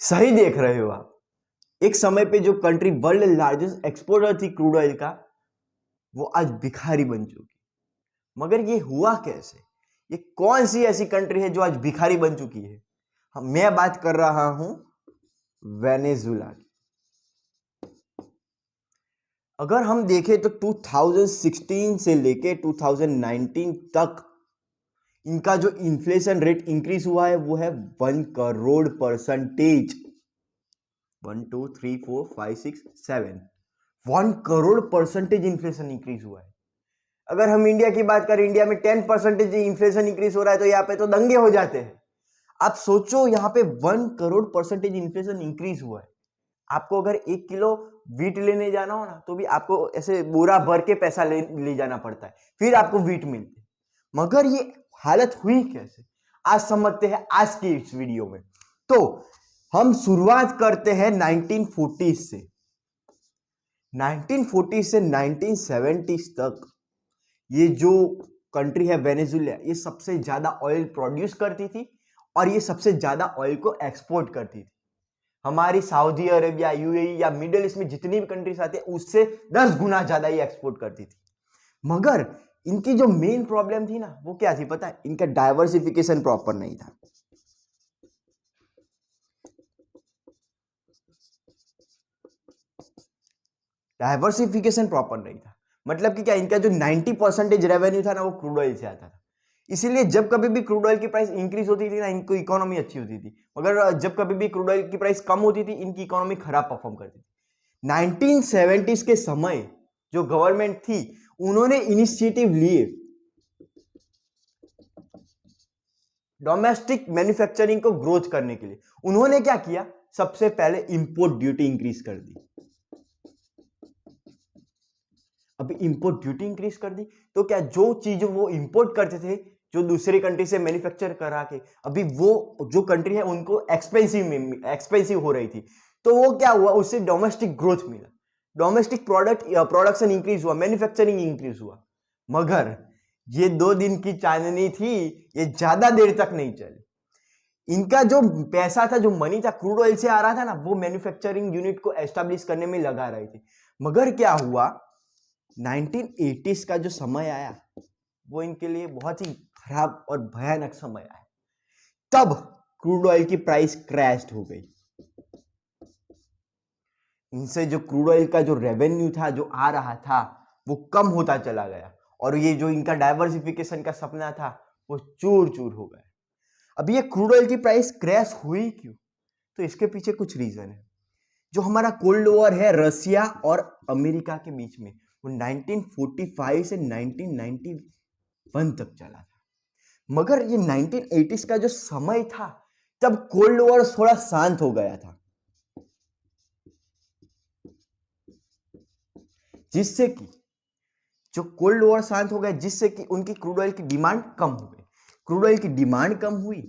सही देख रहे हो आप। एक समय पे जो कंट्री वर्ल्ड लार्जेस्ट एक्सपोर्टर थी क्रूड ऑयल का, वो आज भिखारी बन चुकी। मगर ये हुआ कैसे? ये कौन सी ऐसी कंट्री है जो आज भिखारी बन चुकी है? मैं बात कर रहा हूं वेनेजुला की। अगर हम देखें तो 2016 से लेके 2019 तक इनका जो इन्फ्लेशन रेट इंक्रीज हुआ है वो है 1 करोड़ %। 1 2 3 4 5 6 7 1 करोड़ % इन्फ्लेशन इंक्रीज हुआ है। अगर हम इंडिया की बात करें, इंडिया में 10% इन्फ्लेशन इंक्रीज हो रहा है तो यहाँ पे तो दंगे हो जाते हैं। आप सोचो, यहाँ पे 1 करोड़ % इन्फ्लेशन इंक्रीज हुआ है। आपको अगर 1 किलो वीट लेने जाना हो ना, तो भी आपको ऐसे बोरा भर के पैसा ले जाना पड़ता है, फिर आपको वीट मिलती है। मगर ये हालत हुई कैसे, आज समझते हैं आज की इस वीडियो में। तो हम शुरुआत करते हैं 1940 से। 1940 से 1970 तक ये जो कंट्री है वेनेजुला, ये सबसे ज्यादा ऑयल प्रोड्यूस करती थी और ये सबसे ज्यादा ऑयल को एक्सपोर्ट करती थी। हमारी सऊदी अरेबिया, यूएई या मिडिल ईस्ट में जितनी भी कंट्रीज आती है उससे 10 गुना ज्यादा ये एक्सपोर्ट करती थी। मगर इनकी जो मेन प्रॉब्लम थी ना, वो क्या थी पता है? इनका डाइवर्सिफिकेशन प्रॉपर नहीं था। डाइवर्सिफिकेशन प्रॉपर नहीं था मतलब कि क्या, इनका जो 90% रेवेन्यू था ना, वो क्रूड ऑयल से आता था। इसीलिए जब कभी भी क्रूड ऑयल की प्राइस इंक्रीज होती थी ना, इनको इकोनॉमी अच्छी होती थी। मगर जब कभी भी क्रूड ऑयल की प्राइस कम होती थी, इनकी इकोनॉमी खराब परफॉर्म करती थी। 1970s के समय जो गवर्नमेंट थी, उन्होंने इनिशिएटिव लिए डोमेस्टिक मैन्युफैक्चरिंग को ग्रोथ करने के लिए। उन्होंने क्या किया? सबसे पहले इंपोर्ट ड्यूटी इंक्रीज कर दी। अभी इंपोर्ट ड्यूटी इंक्रीज कर दी तो क्या, जो चीज वो इंपोर्ट करते थे, जो दूसरी कंट्री से मैन्युफैक्चर करा के, अभी वो जो कंट्री है उनको एक्सपेंसिव हो रही थी। तो वो क्या हुआ, उससे डोमेस्टिक ग्रोथ मिला, डोमेस्टिक प्रोडक्शन इंक्रीज हुआ, मैन्युफैक्चरिंग इंक्रीज हुआ। मगर ये 2 दिन की चांदनी थी, ये ज्यादा देर तक नहीं चली। इनका जो पैसा था, जो मनी था, क्रूड ऑयल से आ रहा था ना, वो मैन्युफैक्चरिंग यूनिट को एस्टेब्लिश करने में लगा रहे थे। मगर क्या हुआ, 1980s का जो समय आया, वो इनके लिए बहुत ही खराब और भयानक समय आया। तब क्रूड ऑयल की प्राइस क्रैश हो गई। इनसे जो क्रूड ऑयल का जो रेवेन्यू था, जो आ रहा था, वो कम होता चला गया और ये जो इनका डाइवर्सिफिकेशन का सपना था, वो चूर चूर हो गया। अब ये क्रूड ऑयल की प्राइस क्रैश हुई क्यों? तो इसके पीछे कुछ रीजन है। जो हमारा कोल्ड वॉर है रसिया और अमेरिका के बीच में, वो 1945 से 1991 तक चला था। मगर ये 1980s का जो समय था, तब कोल्ड वॉर थोड़ा शांत हो गया था, जिससे कि जो कोल्ड वॉर शांत हो गया, जिससे कि उनकी क्रूड ऑयल की डिमांड कम हो गई। क्रूड ऑयल की डिमांड कम हुई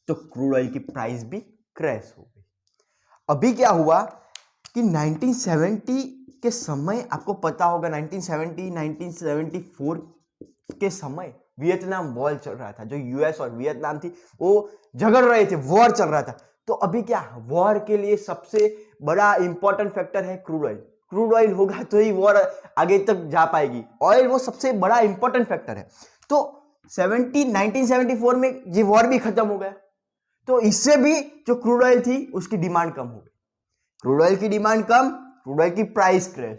तो क्रूड ऑयल की प्राइस भी क्रैश हो गई। अभी क्या हुआ कि 1970 के समय, आपको पता होगा 1970 1974 के समय वियतनाम वॉर चल रहा था। जो यूएस और वियतनाम थी, वो झगड़ रहे थे, वॉर चल रहा था। तो अभी क्या, वॉर के लिए सबसे बड़ा इंपॉर्टेंट फैक्टर है क्रूड ऑयल। क्रूड ऑयल होगा तो ही वॉर आगे तक जा पाएगी। ऑयल वो सबसे बड़ा इंपॉर्टेंट फैक्टर है। तो 1974 में ये वॉर भी खत्म हो गया, तो इससे भी जो क्रूड ऑयल थी उसकी डिमांड कम हो गई। क्रूड ऑयल की डिमांड कम, क्रूड ऑयल की प्राइस क्रैश,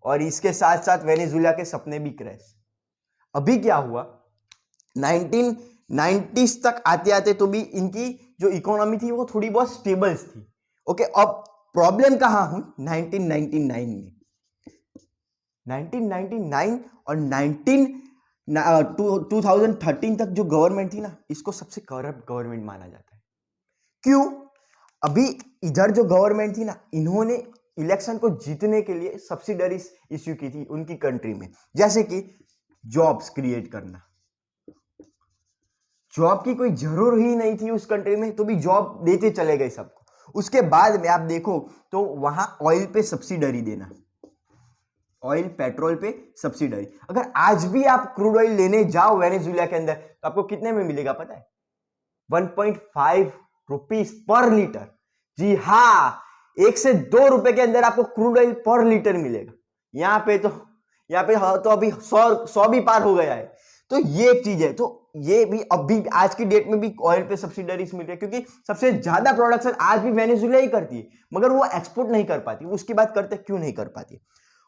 और इसके साथ साथ वेनेजुला के सपने भी क्रैश। अभी क्या हुआ, 1990s तक आते आते तो भी इनकी जो इकोनॉमी थी वो थोड़ी बहुत स्टेबल थी। ओके, अब प्रॉब्लम कहां हुई? 1999 में। 1999 और 2013 तक जो गवर्नमेंट थी ना, इसको सबसे करप्ट गवर्नमेंट माना जाता है। क्यों? अभी इधर जो गवर्नमेंट थी ना, इन्होंने इलेक्शन को जीतने के लिए सब्सिडरीज इश्यू की थी उनकी कंट्री में, जैसे कि जॉब्स क्रिएट करना। जॉब की कोई जरूरत ही नहीं थी उस कंट्री में, तो भी जॉब देते चले गए सबको। उसके बाद में आप देखो तो वहां ऑयल पे सब्सिडरी देना, ऑयल पेट्रोल पे सब्सिडरी। अगर आज भी आप क्रूड ऑयल लेने जाओ वेनेजुला के अंदर, तो आपको कितने में मिलेगा पता है? 1.5 रुपीस पर लीटर। जी हाँ, 1 से 2 रुपए के अंदर आपको क्रूड ऑयल पर लीटर मिलेगा। यहाँ पे तो अभी 100 भी पार हो गया है। तो ये एक चीज है। तो ये भी अभी आज की डेट में भी ऑयल पे सब्सिडरीज मिल रही है, क्योंकि सबसे ज्यादा प्रोडक्शन आज भी वेनेजुएला ही करती है, मगर वो एक्सपोर्ट नहीं कर पाती। उसकी बात करते क्यों नहीं कर पाती।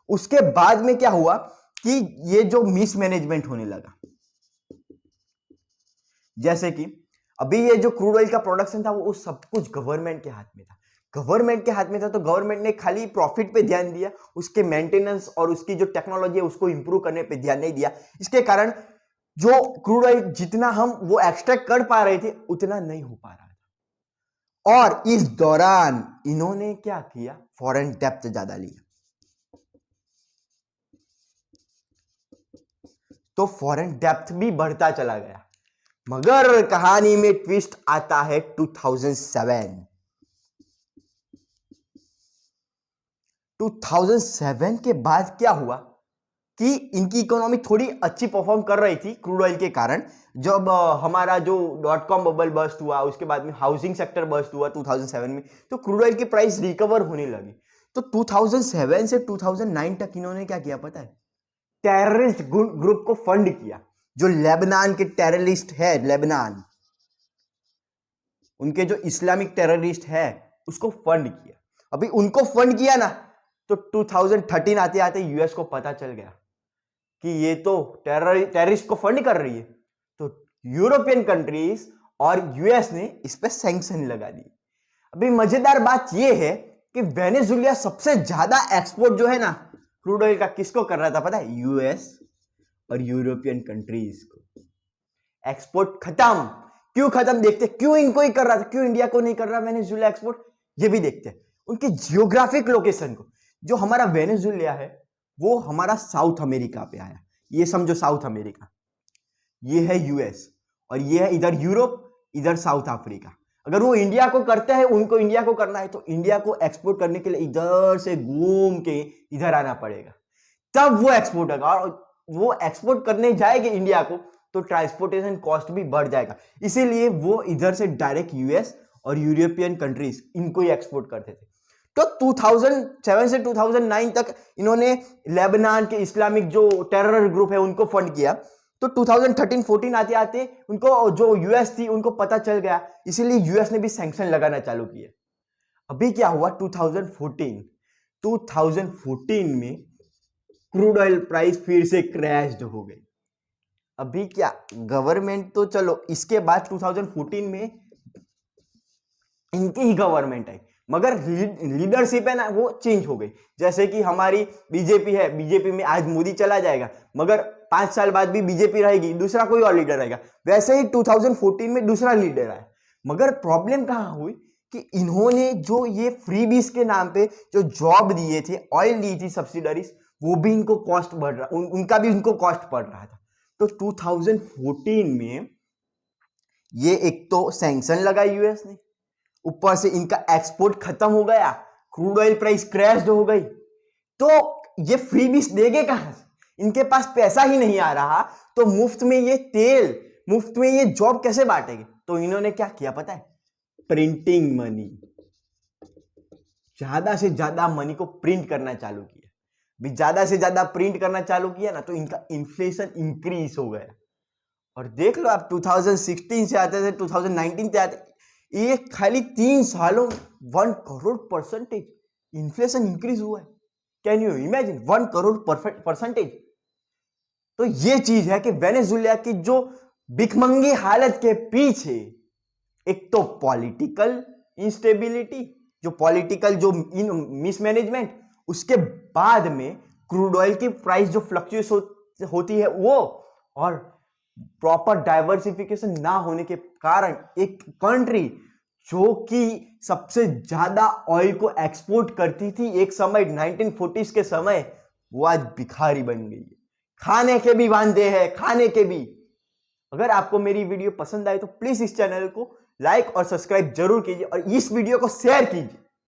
उसके बाद में क्या हुआ कि ये जो मिसमैनेजमेंट होने लगा, जैसे कि अभी ये जो क्रूड ऑयल का प्रोडक्शन था वो सब कुछ गवर्नमेंट के हाथ में था। गवर्नमेंट के हाथ में था तो गवर्नमेंट ने खाली प्रॉफिट पे ध्यान दिया, उसके मेंटेनेंस और उसकी जो टेक्नोलॉजी है उसको इंप्रूव करने पे ध्यान नहीं दिया। इसके कारण जो क्रूड ऑयल जितना हम वो एक्सट्रैक्ट कर पा रहे थे उतना नहीं हो पा रहा था। और इस दौरान इन्होंने क्या किया, फॉरेन डेप्थ ज्यादा लिया। तो फॉरेन डेप्थ भी बढ़ता चला गया। मगर कहानी में ट्विस्ट आता है 2007 के बाद क्या हुआ कि इनकी इकोनॉमी थोड़ी अच्छी परफॉर्म कर रही थी क्रूड ऑयल के कारण। जब हमारा जो .com बबल बस्ट हुआ, उसके बाद में हाउसिंग सेक्टर बस्ट हुआ 2007 में, तो क्रूड ऑयल की प्राइस रिकवर होने लगी। तो 2007 से 2009 तक इन्होंने क्या किया पता है, टेररिस्ट ग्रुप को फंड किया। जो लेबनान के टेररिस्ट है, लेबनान, उनके जो इस्लामिक टेररिस्ट है उसको फंड किया। अभी उनको फंड किया ना, तो 2013 आते आते यूएस को पता चल गया कि ये तो टेररिस्ट को फंड कर रही है। तो यूरोपियन कंट्रीज और यूएस ने इस पे सैंक्शन लगा दी। अभी मजेदार बात ये है कि वेनेजुएला सबसे ज्यादा एक्सपोर्ट जो है ना क्रूड ऑयल का किसको कर रहा था पता है, यूएस और यूरोपियन कंट्रीज को। एक्सपोर्ट खत्म, क्यों खत्म देखते, क्यों इनको ही कर रहा था, क्यों इंडिया को नहीं कर रहा वेनेजुएला एक्सपोर्ट, ये भी देखते हैं। उनकी जियोग्राफिक लोकेशन को, जो हमारा वेनेजुएला है वो हमारा साउथ अमेरिका पे आया। ये समझो साउथ अमेरिका, ये है यूएस और ये है इधर यूरोप, इधर साउथ अफ्रीका। अगर वो इंडिया को करते हैं, उनको इंडिया को करना है, तो इंडिया को एक्सपोर्ट करने के लिए इधर से घूम के इधर आना पड़ेगा, तब वो एक्सपोर्ट होगा। और वो एक्सपोर्ट करने जाएंगे इंडिया को तो ट्रांसपोर्टेशन कॉस्ट भी बढ़ जाएगा। इसीलिए वो इधर से डायरेक्ट यूएस और यूरोपियन कंट्रीज इनको ही एक्सपोर्ट करते थे। तो 2007 से 2009 तक इन्होंने लेबनान के इस्लामिक जो टेरर ग्रुप है उनको फंड किया। तो 2013-14 आते आते उनको जो यूएस थी उनको पता चल गया, इसीलिए यूएस ने भी सैंक्शन लगाना चालू किया। अभी क्या हुआ 2014 में क्रूड ऑयल प्राइस फिर से क्रैश्ड हो गई। अभी क्या गवर्नमेंट तो चलो, इसके बाद 2014 में इनकी ही गवर्नमेंट आई, मगर लीडरशिप है ना वो चेंज हो गई। जैसे कि हमारी बीजेपी है, बीजेपी में आज मोदी चला जाएगा मगर 5 साल बाद भी बीजेपी रहेगी, दूसरा कोई और लीडर रहेगा। वैसे ही 2014 में दूसरा लीडर आया। मगर प्रॉब्लम कहां हुई कि इन्होंने जो ये फ्रीबीज के नाम पे जो जॉब दिए थे, ऑयल दी थी सब्सिडरीज, वो भी इनको कॉस्ट बढ़ रहा, उनका भी इनको कॉस्ट पड़ रहा था। तो 2014 में ये एक तो सैंक्शन लगा यूएस ने, ऊपर से इनका एक्सपोर्ट खत्म हो गया, क्रूड ऑयल प्राइस क्रैश हो गई। तो ये फ्रीबीज देंगे कहां से, इनके पास पैसा ही नहीं आ रहा, तो मुफ्त में ये तेल, मुफ्त में ये जॉब कैसे बांटेंगे। तो इन्होंने क्या किया पता है, प्रिंटिंग मनी, ज्यादा से ज्यादा मनी को प्रिंट करना चालू किया। भी ज्यादा से ज्यादा प्रिंट करना चालू किया ना, तो इनका इन्फ्लेशन इंक्रीज हो गया। और देख लो आप 2016 से आते थे 2019 से आते, ये खाली 3 सालों 1 करोड़% इन्फ्लेशन इंक्रीज हुआ है। Can you imagine 1 crore%. तो ये चीज है कि वेनेजुएला की जो भिखमंगी हालत के पीछे एक तो पॉलिटिकल इंस्टेबिलिटी, जो पॉलिटिकल जो मिसमैनेजमेंट, उसके बाद में क्रूड ऑयल की प्राइस जो फ्लक्चुएट होती है वो, और प्रॉपर डाइवर्सिफिकेशन ना होने के कारण एक कंट्री जो कि सबसे ज्यादा ऑयल को एक्सपोर्ट करती थी एक समय 1940s के समय, वो आज भिखारी बन गई है। खाने के भी वांदे हैं, खाने के भी। अगर आपको मेरी वीडियो पसंद आए तो प्लीज इस चैनल को लाइक और सब्सक्राइब जरूर कीजिए और इस वीडियो को शेयर कीजिए।